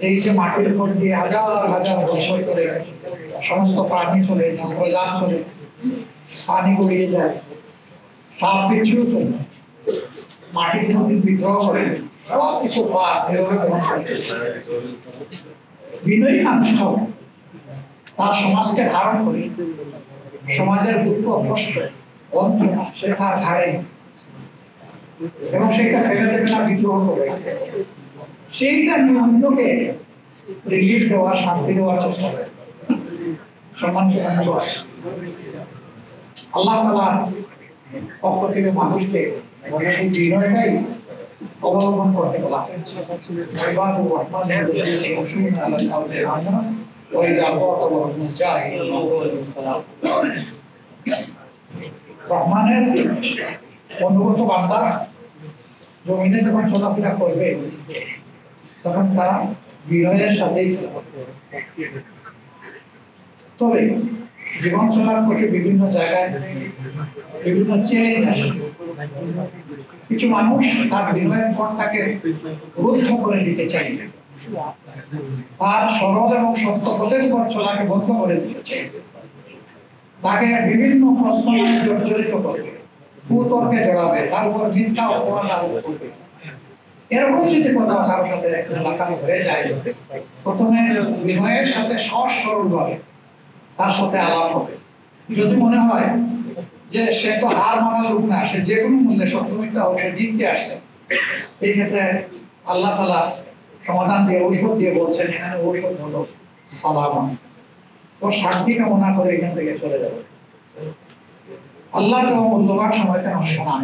এই যে মাটির উপর দিয়ে হাজার হাজার বছর ধরে সমস্ত প্রাণী চলে, প্রজান চলে, পানি গড়িয়ে যায়, সাপ বিচ্ছুও চলে, মাটির মধ্যে বিদ্রোহ করে, সব কিছু বিনয়ী মানুষটাও তার সমাজকে ধারণ করে সমাজের দুঃখ কষ্ট বঞ্চনা সে তার ধারে এবং সেটা ফেলে দেবে না, বিদ্রোহ করে সেইটা নিয়ে অন্যকে রিলিফ দেওয়া, শান্তি দেওয়ার চেষ্টা করে। সম্মানিত আল্লাহ তাআলার পক্ষ থেকে মানুষকে সেই বিনয়টাই অবলম্বন করতে বলা হয়েছে। রহমানের অনুগত বান্দা জমিনে যখন চলাফেরা করবে তখন তারা বিনয়ের সাথেই, তবে জীবন চলার পথে বিভিন্ন জায়গায় বিভিন্ন চ্যালেঞ্জ আসে। কিছু মানুষ তার বিনয়ের পথটাকে রুদ্ধ করে দিতে চাই, তার সরল এবং সত্য পথের উপর চলাকে বন্ধ করে দিতে চাই, তাকে বিভিন্ন প্রশ্ন জর্জরিত করবে, কুতর্কে জড়াবে, তার উপর মিথ্যা অপবাদ আরোপ করবে। এরকম যদি কোথাও কারোর সাথে লাগানো হয়ে যায়, প্রথমে বিনয়ের সাথে সহজ সরল ভাবে তার সাথে আলাপ হবে। যদি মনে হয় যে সে তো হার মানার লোক না, সে যে কোনো মূল্যে সত্য মিথ্যা হোক সে জিততে আসছে, এই ক্ষেত্রে আল্লাহ তাআলা সমাধান দিয়ে ঔষধ দিয়ে বলছেন, এখানে ঔষধ হলো সালাম, ও শান্তি কামনা করে এখান থেকে চলে যাবে। আল্লাহর মূল্যবান সময়টা নষ্ট না।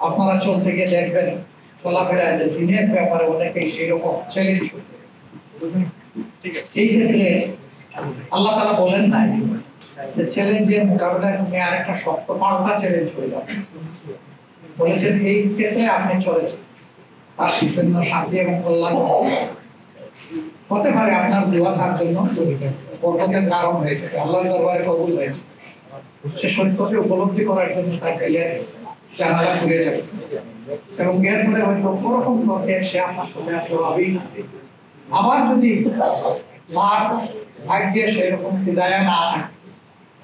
আপনারা চলতে গিয়ে দেখবেন চলাফেরায় যে দিনের ব্যাপারে অনেকেই সেই রকম চ্যালেঞ্জ করবে। এই ক্ষেত্রে আল্লাহ তাআলা বলেন নাই যে চ্যালেঞ্জের মোকাবেলায় তুমি আরেকটা শক্ত পাল্টা চ্যালেঞ্জ হয়ে যাবে, বলেছেন এই ক্ষেত্রে আপনি চলে তার জন্য শান্তি এবং কল্যাণ হতে পারে। আপনার দোয়া তার জন্য বরকতের কারণ হয়েছে, আল্লাহর দরবারে কবুল হয়েছে, সে সত্যকে উপলব্ধি করার জন্য তার জ্ঞান জানালা খুলে যাবে এবং এরপরে হয়তো ওরকম করতে সে আপনার সাথে আসলে হবেই না। আবার যদি তার ভাগ্যে সেরকম হৃদয় না থাকে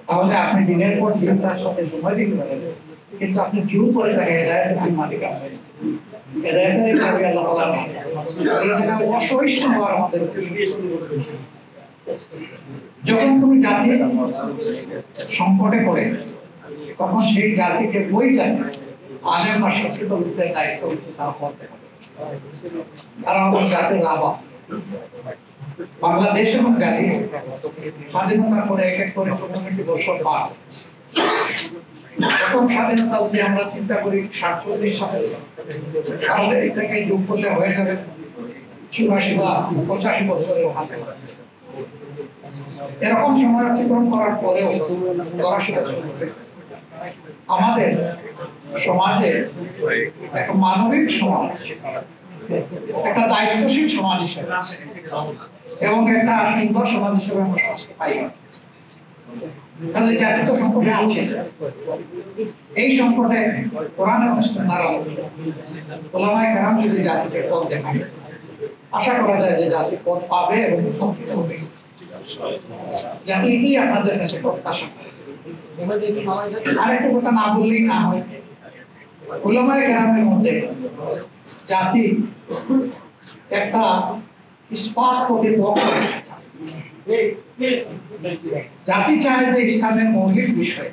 তাহলে আপনি দিনের পর দিন তার সাথে সময় দিতে পারেন, কিন্তু আপনি জোর করে তাকে হেদায়েতের মালিক আছেন। হেদায়েতের কারণে আল্লাহ তাআলা অসহিষ্ণু হওয়ার আমাদের। যখন তুমি জাতি সংকটে পড়ে তখন সেই জাতিকে ওই জাতি আলেম বা শিক্ষিত লোকদের দায়িত্ব হচ্ছে তারা করতে হবে। তারা আমার জাতির লাভা। বাংলাদেশ এবং জাতি স্বাধীনতার পরে এক এক করে ৪৫ বছর পার। প্রথম স্বাধীনতা যদি আমরা চিন্তা করি ৪৭ সালে, তাহলে এই থেকে যোগ করলে হয়ে যাবে ৮৪ বা ৮৫ বছরের হাতে। এরকম সময় অতিক্রম করার পরেও আমাদের সমাজে একটা মানবিক সমাজ, একটা দায়িত্বশীল সমাজ হিসেবে এবং একটা সুন্দর সমাজ হিসেবে আমরা সমাজকে পাই। তাহলে জাতি তো সংকটে আছে, এই সংকটে কোরআন এবং সুন্নাহর উলামায়ে কেরাম যদি জাতিকে পথ দেখায়, আশা করা যায় যে জাতি পথ পাবে এবং সফল হবে। জাতি কি আপনাদের কাছে প্রত্যাশা। আরেকটা কথা না বললেই না হয়, উলামায়ে কেরামের মধ্যে জাতি একটা ইস্পাত কর্তৃপক্ষ। জাতি চায় যে ইসলামের মৌলিক বিষয়,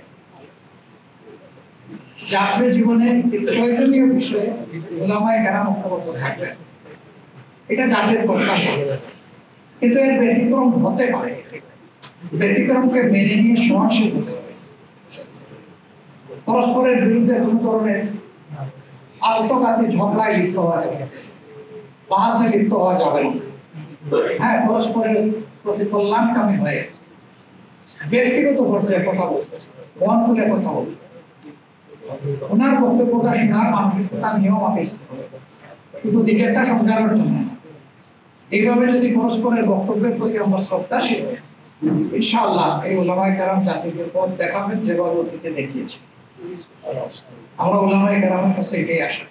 জাতীয় জীবনের প্রয়োজনীয় বিষয়ে উলামায়ে কেরাম ঐক্যবদ্ধ থাকবেন, এটা জাতির প্রত্যাশা। কিন্তু এর ব্যতিক্রম হতে পারে, ব্যতিক্রমকে মেনে নিয়ে সহনশীল হতে হবে। পরস্পরের বিরুদ্ধে কোন ধরনের আত্মঘাতী ঝগড়ায় লিপ্ত হওয়া যাবে না, বাহাসে লিপ্ত হওয়া যাবে না। হ্যাঁ, পরস্পরের প্রতি কল্যাণকামী হয়ে ব্যক্তিগত পর্যায়ে কথা বলতে, মন খুলে কথা বলতে, ওনার বক্তব্যটা শোনার মানসিকতা নিয়ম আপেক্ষিক, শুধু দিকেরটা সমঝানোর জন্য। এইভাবে যদি পরস্পরের বক্তব্যের প্রতি আমরা শ্রদ্ধাশীল হই, ইনশাআল্লাহ এই উলামায়ে কেরাম জাতিকে পথ দেখাবেন যেভাবে অতীতে দেখিয়েছে। আমরা উলামায়ে কেরামের কাছে এটাই আশা।